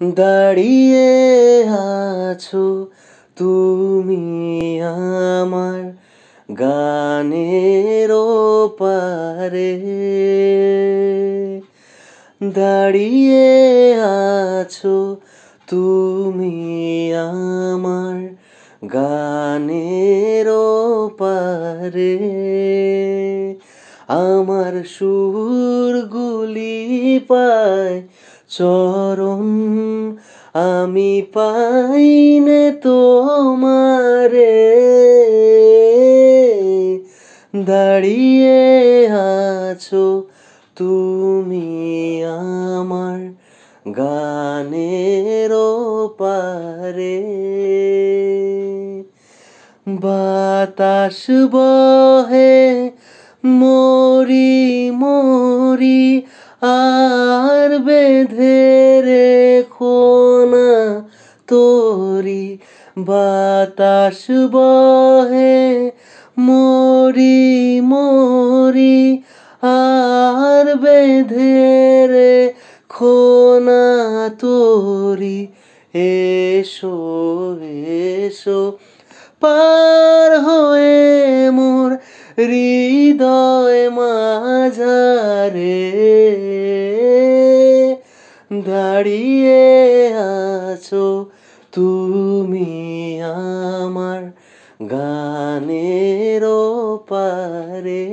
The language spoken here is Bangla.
দাঁড়িয়ে আছো তুমি আমার গানের ওপারে, দাঁড়িয়ে আছো তুমি আমার গানের ওপারে। আমার সুরগুলি পায় চরণ, আমি পাইনে তোমারে। দাঁড়িয়ে আছো তুমি আমার গানের ওপারে। বাতাস বহে মরি মরি, আর বেঁধে রেখো না তোরি। বাতাস বহে মরি মরি, আর বেঁধে রেখো না তোরি। এসো এসো পার হয়ে মোর হৃদয় মাঝারে, দাঁড়িয়ে আছো তুমি আমার গানের ওপারে।